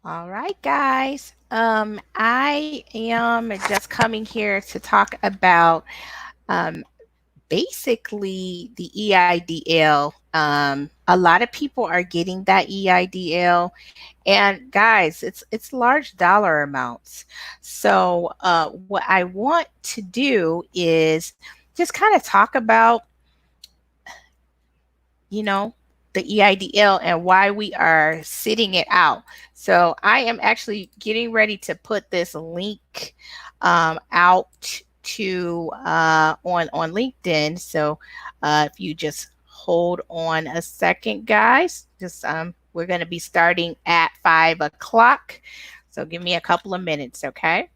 All right, guys. I am just coming here to talk about um, basically the EIDL. A lot of people are getting that EIDL, and guys, it's large dollar amounts. So, what I want to do is just kind of talk about, you know, the EIDL and why we are sitting it out. So I am actually getting ready to put this link out to on LinkedIn. So if you just hold on a second, guys, just we're going to be starting at 5 o'clock. So give me a couple of minutes, okay?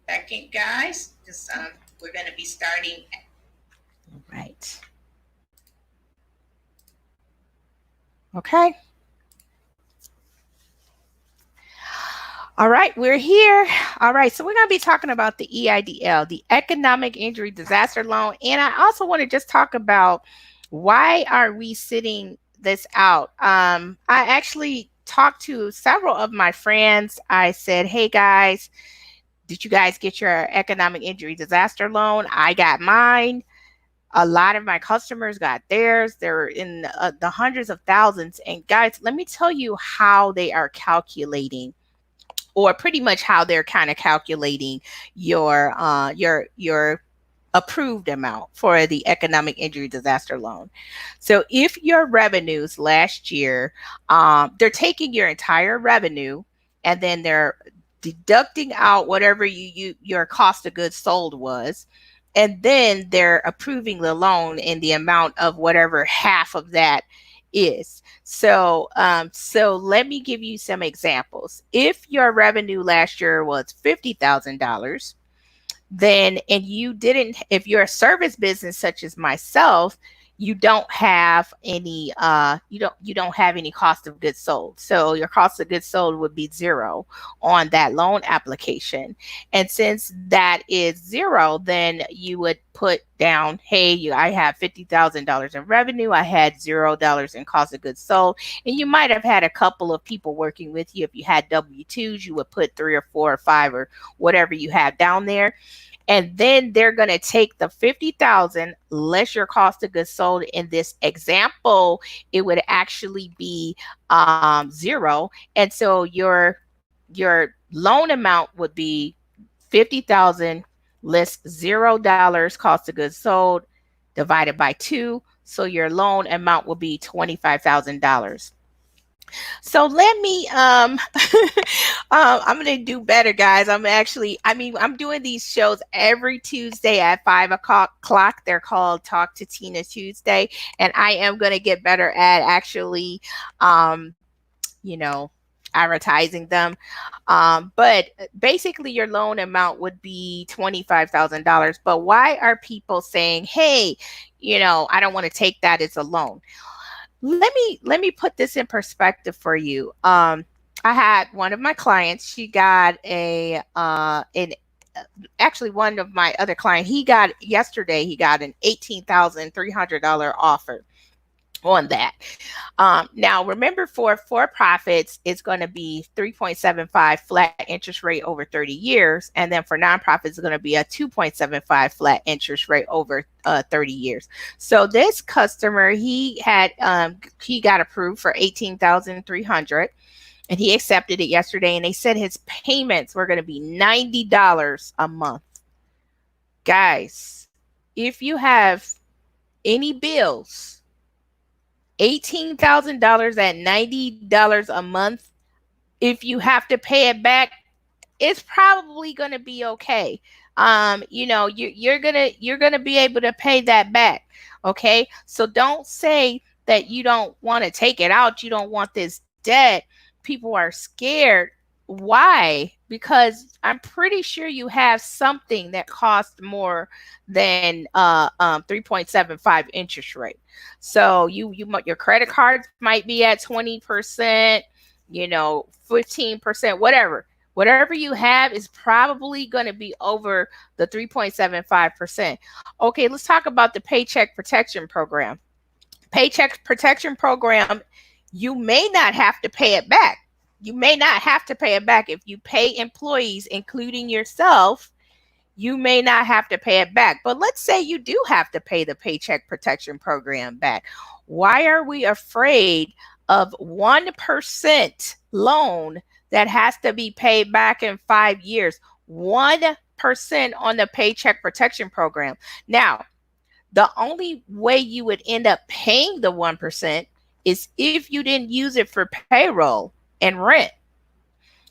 Second, guys, just we're going to be starting. Right. Okay. All right, we're here. All right, so we're going to be talking about the EIDL, the Economic Injury Disaster Loan, and I also want to just talk about why are we sitting this out. I actually talked to several of my friends. I said, "Hey guys, did you guys get your Economic Injury Disaster Loan? I got mine. A lot of my customers got theirs. They're in the hundreds of thousands. And guys, let me tell you how they are calculating, or pretty much how they're kind of calculating your approved amount for the economic injury disaster loan. So if your revenues last year, they're taking your entire revenue and then they're deducting out whatever your cost of goods sold was, and then they're approving the loan in the amount of whatever half of that is. So let me give you some examples. If your revenue last year was $50,000, then and you didn't, if you're a service business such as myself, you don't have any you don't have any cost of goods sold, so your cost of goods sold would be zero on that loan application. And since that is zero, then you would put down, hey, I have $50,000 in revenue, I had $0 in cost of goods sold. And you might have had a couple of people working with you. If you had W-2s, you would put 3 or 4 or 5 or whatever you have down there. And then they're going to take the 50,000 less your cost of goods sold. In this example, it would actually be zero. And so your loan amount would be 50,000 less $0 cost of goods sold divided by 2. So your loan amount will be $25,000. So let me I'm gonna do better, guys. I'm doing these shows every Tuesday at 5 o'clock. They're called Talk to Tina Tuesday, and I am gonna get better at actually um you know advertising them. But basically your loan amount would be $25,000. But why are people saying, hey, I don't want to take that as a loan? Let me put this in perspective for you. I had one of my clients. She got an actually one of my other client. He got yesterday. He got an $18,300 offer on that. Now, remember, for profits, it's going to be 3.75 flat interest rate over 30 years, and then for nonprofits, it's going to be a 2.75 flat interest rate over 30 years. So this customer, he got approved for 18,300, and he accepted it yesterday. And they said his payments were going to be $90 a month, guys. If you have any bills, $18,000 at $90 a month. If you have to pay it back, it's probably going to be okay. You're gonna be able to pay that back. Okay, so don't say that you don't want to take it out, you don't want this debt. People are scared. Why? Because I'm pretty sure you have something that costs more than 3.75 interest rate. So your credit cards might be at 20%, 15%, whatever you have is probably going to be over the 3.75%. Okay, let's talk about the Paycheck Protection Program. Paycheck Protection Program, you may not have to pay it back. You may not have to pay it back. If you pay employees, including yourself, you may not have to pay it back. But let's say you do have to pay the Paycheck Protection Program back. Why are we afraid of 1% loan that has to be paid back in 5 years? 1% on the Paycheck Protection Program. Now, the only way you would end up paying the 1% is if you didn't use it for payroll and rent.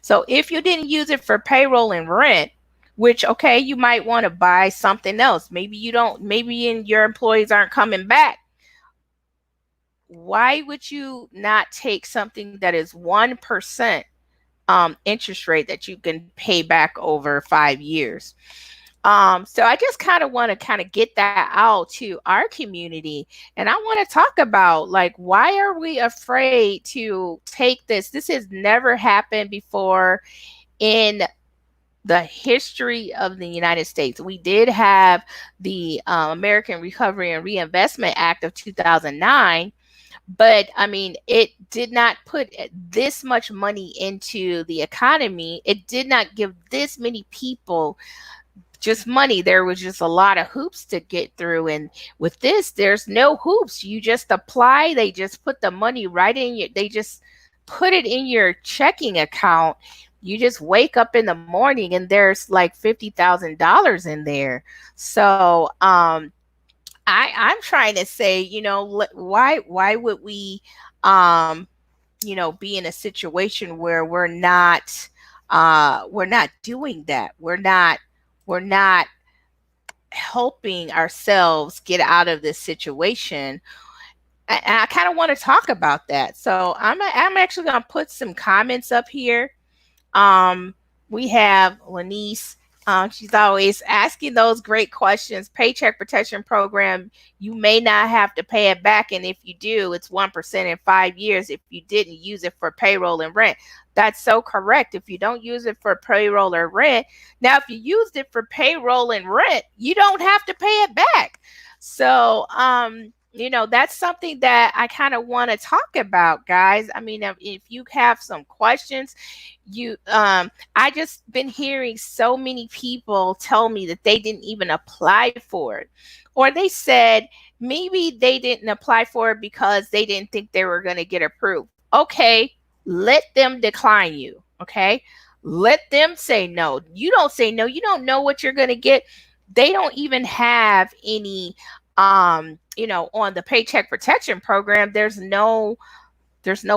So if you didn't use it for payroll and rent, which, okay, you might want to buy something else. Maybe you don't, maybe your employees aren't coming back. Why would you not take something that is 1% interest rate that you can pay back over 5 years? So I just kind of want to kind of get that out to our community. And I want to talk about, like, why are we afraid to take this? This has never happened before in the history of the United States. We did have the American Recovery and Reinvestment Act of 2009, but I mean, it did not put this much money into the economy. It did not give this many people just money. There was just a lot of hoops to get through, and with this, there's no hoops. You just apply. They just put the money right in your, they just put it in your checking account. You just wake up in the morning and there's like $50,000 in there. So I'm trying to say, why would we be in a situation where we're not doing that. We're not helping ourselves get out of this situation. And I kind of want to talk about that. So I'm actually going to put some comments up here. We have Lanice. She's always asking those great questions. Paycheck Protection Program, you may not have to pay it back. And if you do, it's 1% in 5 years if you didn't use it for payroll and rent. That's so correct. If you don't use it for payroll or rent, now if you used it for payroll and rent, you don't have to pay it back. So, that's something that I kind of want to talk about, guys. I mean, if you have some questions, I just been hearing so many people tell me that they didn't even apply for it, or they said maybe they didn't apply for it because they didn't think they were going to get approved. Okay, let them decline you. Okay, let them say no. You don't say no. You don't know what you're going to get. They don't even have any on the Paycheck Protection Program, there's no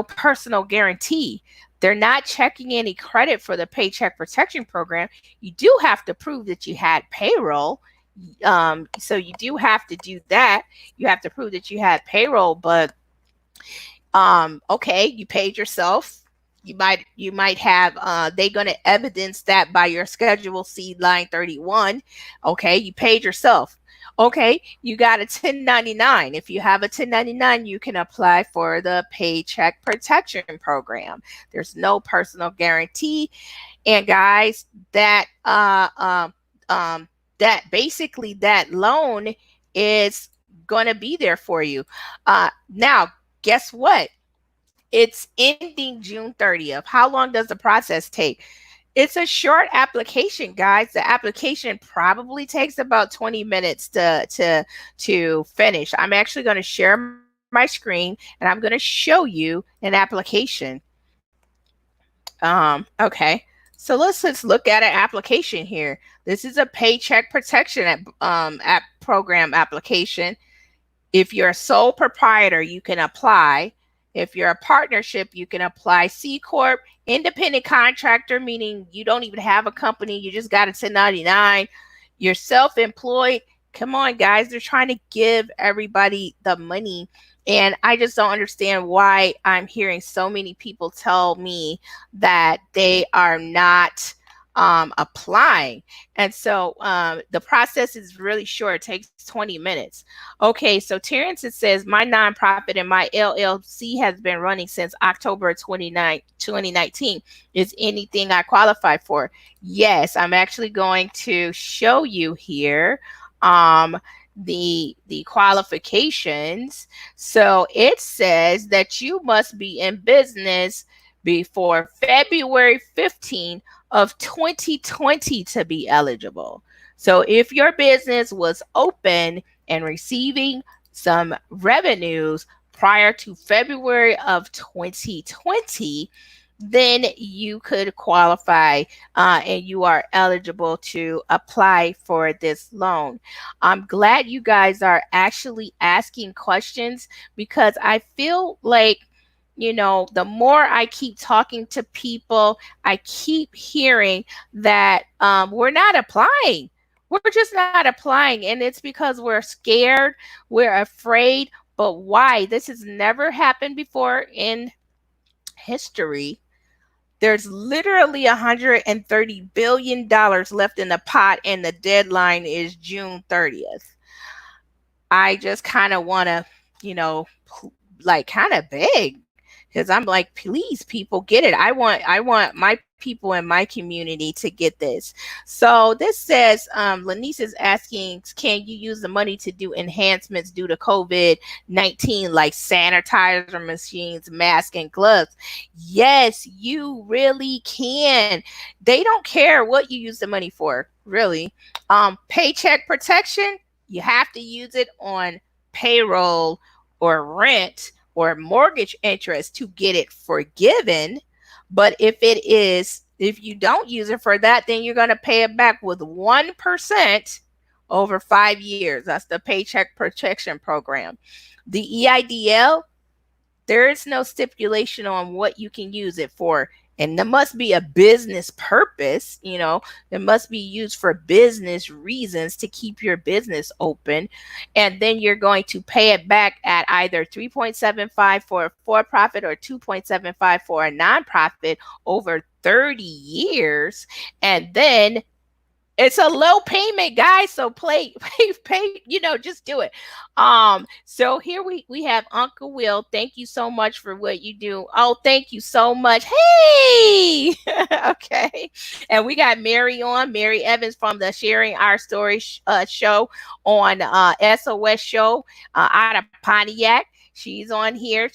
personal guarantee. They're not checking any credit for the Paycheck Protection Program. You do have to prove that you had payroll. So you do have to do that. You have to prove that you had payroll, but okay, you paid yourself. You might have they're going to evidence that by your Schedule C line 31. Okay, you paid yourself. Okay, you got a 1099. If you have a 1099, you can apply for the Paycheck Protection Program. There's no personal guarantee. And guys, that basically that loan is going to be there for you. Now, guess what? It's ending June 30th. How long does the process take? It's a short application, guys. The application probably takes about 20 minutes to finish. I'm actually going to share my screen and I'm going to show you an application. Okay. So let's look at an application here. This is a Paycheck Protection program application. If you're a sole proprietor, you can apply. If you're a partnership, you can apply C Corp, independent contractor, meaning you don't even have a company, you just got a 1099. You're self employed. Come on, guys, they're trying to give everybody the money. And I just don't understand why I'm hearing so many people tell me that they are not applying. And so the process is really short. It takes 20 minutes. Okay, so Terrence, it says, my nonprofit and my LLC has been running since October 29, 2019. Is anything I qualify for? Yes, I'm actually going to show you here the qualifications. So it says that you must be in business before February 15th of 2020 to be eligible. So if your business was open and receiving some revenues prior to February of 2020, then you could qualify and you are eligible to apply for this loan. I'm glad you guys are actually asking questions because I feel like, the more I keep talking to people, I keep hearing that we're not applying. We're just not applying. And it's because we're scared, we're afraid. But why? This has never happened before in history. There's literally $130 billion left in the pot, and the deadline is June 30th. I just kind of want to, like kind of beg because I'm like, please, people, get it. I want my people in my community to get this. So this says, Lanice is asking, can you use the money to do enhancements due to COVID-19, like sanitizer machines, masks, and gloves? Yes, you really can. They don't care what you use the money for, really. Paycheck protection, you have to use it on payroll or rent or mortgage interest to get it forgiven. But if you don't use it for that, then you're going to pay it back with 1% over 5 years. That's the Paycheck Protection Program. The EIDL, there is no stipulation on what you can use it for. And there must be a business purpose, it must be used for business reasons to keep your business open. And then you're going to pay it back at either 3.75 for a for profit or 2.75 for a nonprofit over 30 years. And then it's a low payment, guys. So pay, just do it. So here we have Uncle Will. Thank you so much for what you do. Oh, thank you so much. Hey, okay. And we got Mary Evans from the Sharing Our Story show on SOS show out of Pontiac. She's on here.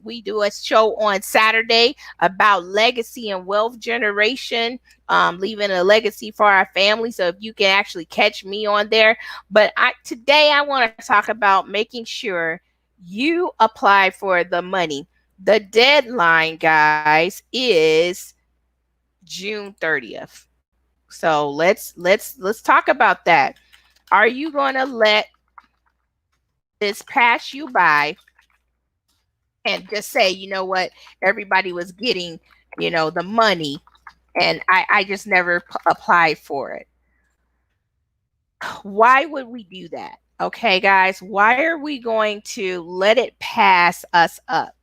We do a show on Saturday about legacy and wealth generation, leaving a legacy for our family. So if you can actually catch me on there. But today I want to talk about making sure you apply for the money. The deadline, guys, is June 30th. So let's talk about that. Are you going to let this pass you by and just say, you know what, everybody was getting, the money, and I just never applied for it? Why would we do that? Okay, guys, why are we going to let it pass us up?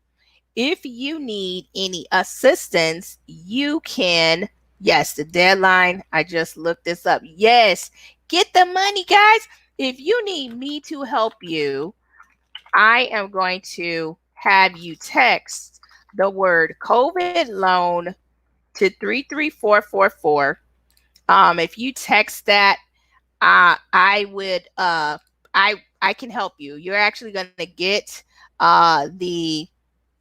If you need any assistance, you can. Yes, the deadline, I just looked this up. Yes, get the money, guys. If you need me to help you, I am going to have you text the word COVID loan to 33444. If you text that, I would I can help you. You're actually going to get the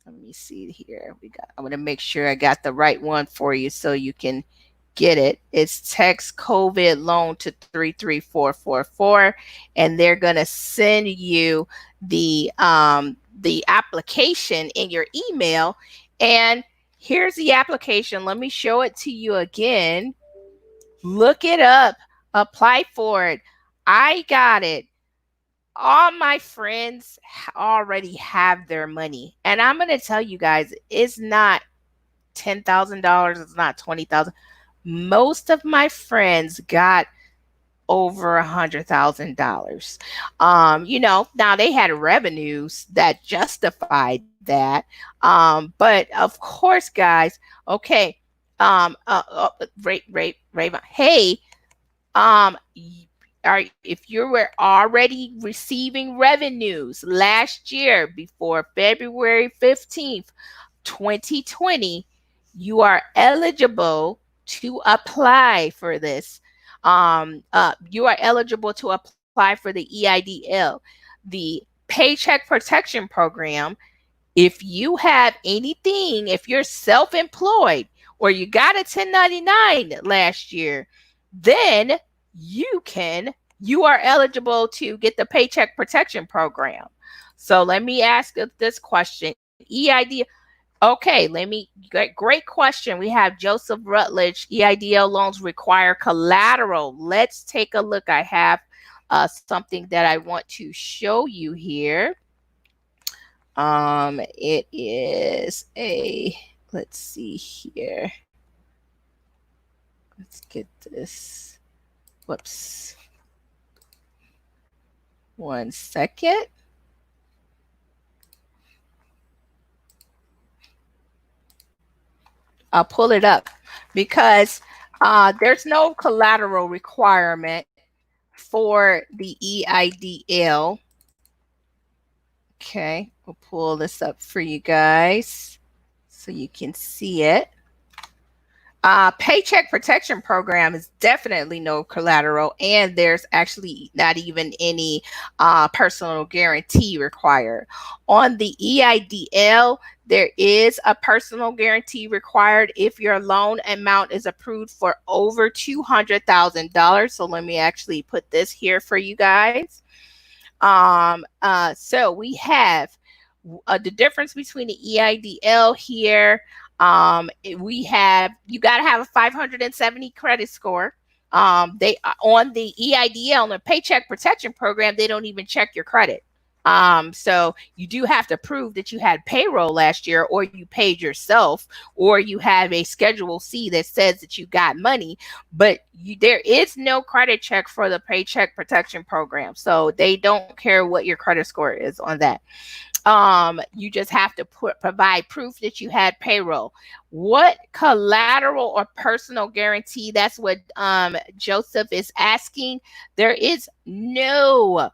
let me see here. I'm going to make sure I got the right one for you so you can get it. It's text COVID loan to 33444, and they're going to send you the application in your email. And here's the application. Let me show it to you again. Look it up. Apply for it. I got it. all my friends already have their money. And I'm going to tell you guys, it's not $10,000, it's not 20,000. Most of my friends got over $100,000. Now they had revenues that justified that. But of course, guys, okay. Raven, hey, if you were already receiving revenues last year before February 15th, 2020, you are eligible to apply for this. You are eligible to apply for the EIDL, the Paycheck Protection Program. If you have anything, if you're self employed or you got a 1099 last year, then you are eligible to get the Paycheck Protection Program. So let me ask this question. EID, okay, great question. We have Joseph Rutledge. EIDL loans require collateral. Let's take a look. I have something that I want to show you here. It is let's see here. Let's get this. Whoops. 1 second. I'll pull it up because there's no collateral requirement for the EIDL. Okay, we'll pull this up for you guys so you can see it. Paycheck Protection Program is definitely no collateral, and there's actually not even any personal guarantee required. On the EIDL, there is a personal guarantee required if your loan amount is approved for over $200,000. So let me actually put this here for you guys. So we have the difference between the EIDL here. We have, you got to have a 570 credit score. They on the EIDL and the Paycheck Protection Program, they don't even check your credit. So you do have to prove that you had payroll last year, or you paid yourself, or you have a Schedule C that says that you got money, but there is no credit check for the Paycheck Protection Program. So they don't care what your credit score is on that. You just have to provide proof that you had payroll. What collateral or personal guarantee? That's what Joseph is asking. There is none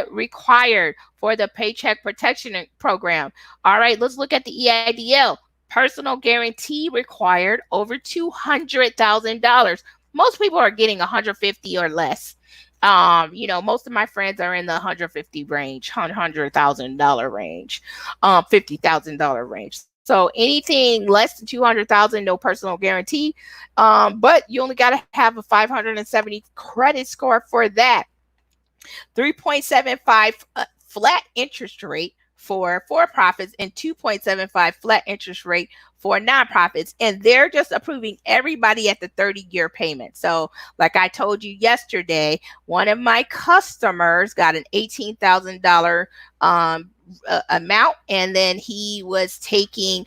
required for the Paycheck Protection Program. All right, let's look at the EIDL. Personal guarantee required over $200,000. Most people are getting 150 or less. Most of my friends are in the 150 range, $100,000 range, $50,000 range. So anything less than 200,000, no personal guarantee. But you only got to have a 570 credit score for that. 3.75 flat interest rate for profits and 2.75 flat interest rate for nonprofits. And they're just approving everybody at the 30-year payment. So like I told you yesterday, one of my customers got an $18,000 amount, and then he was taking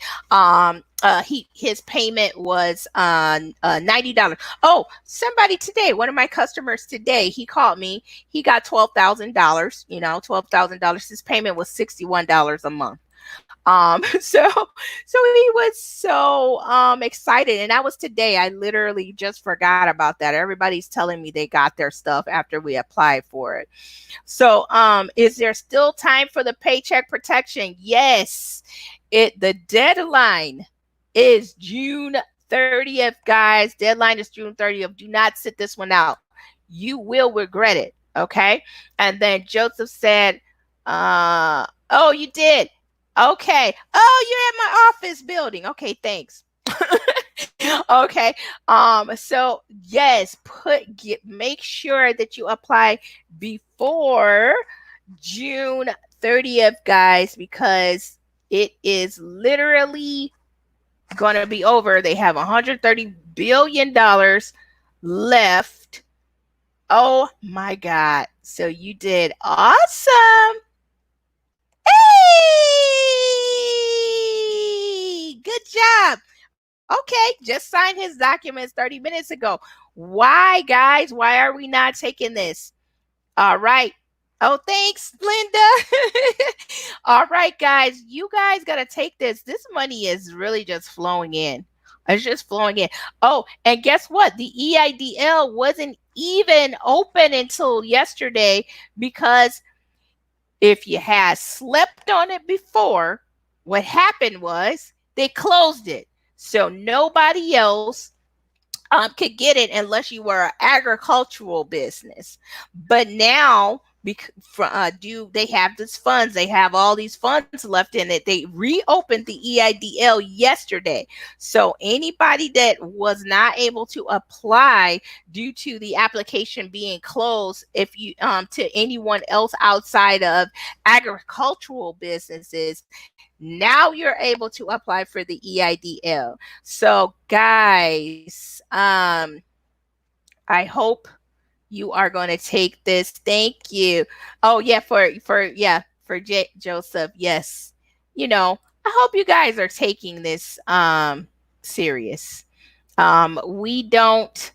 his payment was $90. Oh, somebody today, one of my customers today, he called me. He got $12,000. $12,000. His payment was $61 a month. So he was so excited, and that was today. I literally just forgot about that. Everybody's telling me they got their stuff after we applied for it. So is there still time for the Paycheck Protection? Yes. The deadline is June 30th, guys. Deadline is June 30th. Do not sit this one out. You will regret it. Okay. And then Joseph said, oh, you did. Okay. Oh, you're at my office building. Okay, thanks. Okay. So yes, make sure that you apply before June 30th, guys, because it is literally going to be over. They have $130 billion left Oh my God. So you did awesome. Hey! Good job. Okay, just signed his documents 30 minutes ago. Why, guys? Why are we not taking this? All right. Oh, thanks, Linda. All right, guys. You guys got to take this. This money is really just flowing in. It's just flowing in. Oh, and guess what? The EIDL wasn't even open until yesterday because if you had slept on it before, what happened was they closed it. So nobody else could get it unless you were an agricultural business. But now, do they have these funds? They have all these funds left in it. They reopened the EIDL yesterday. So anybody that was not able to apply due to the application being closed, if you to anyone else outside of agricultural businesses, now you're able to apply for the EIDL. So guys, I hope you are going to take this. Thank you. Oh yeah, for Joseph. Yes. I hope you guys are taking this serious. We don't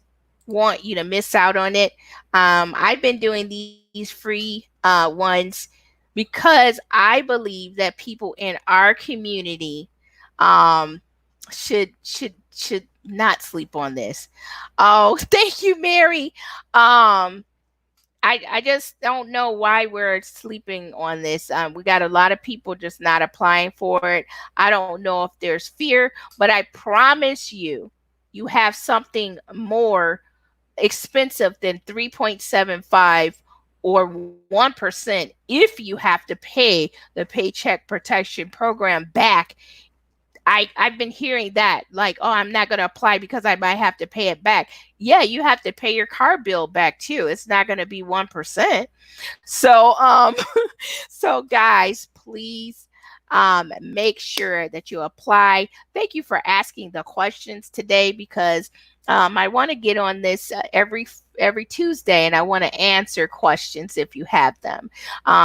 want you to miss out on it. I've been doing these free ones because I believe that people in our community um, should not sleep on this. Oh, thank you, Mary. I just don't know why we're sleeping on this. We got a lot of people just not applying for it. I don't know if there's fear, but I promise you, you have something more expensive than 3.75 or 1% if you have to pay the Paycheck Protection Program back. I've been hearing that, like, oh, I'm not going to apply because I might have to pay it back. Yeah, you have to pay your car bill back too. It's not going to be 1%. So so guys, please make sure that you apply. Thank you for asking the questions today because I want to get on this every Tuesday, and I want to answer questions if you have them.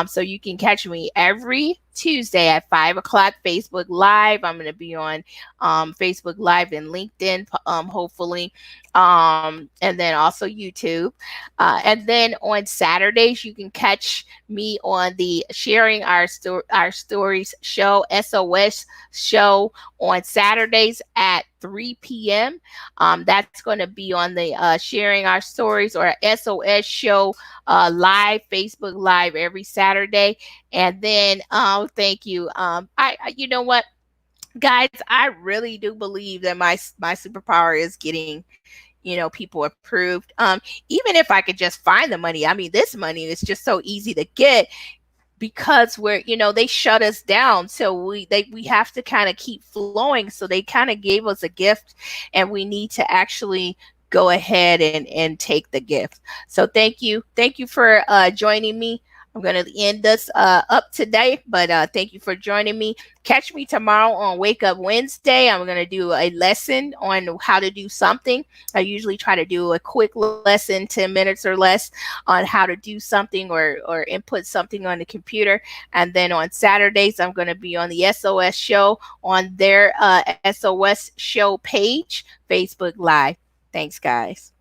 So you can catch me every Tuesday at 5 o'clock Facebook Live. I'm going to be on Facebook Live and LinkedIn, hopefully, and then also YouTube. And then on Saturdays, you can catch me on the Sharing Our Stories show, SOS show, on Saturdays at 3 p.m. That's going to be on the Sharing Our Stories or SOS show live, Facebook Live every Saturday. And then, thank you. You know what, guys, I really do believe that my superpower is getting people approved. Even if I could just find the money, I mean, this money is just so easy to get because they shut us down, so we have to kind of keep flowing. So they kind of gave us a gift, and we need to actually go ahead and take the gift. So thank you for joining me. I'm going to end this up today, but thank you for joining me. Catch me tomorrow on Wake Up Wednesday. I'm going to do a lesson on how to do something. I usually try to do a quick lesson, 10 minutes or less, on how to do something or input something on the computer. And then on Saturdays, I'm going to be on the SOS show on their SOS show page, Facebook Live. Thanks, guys.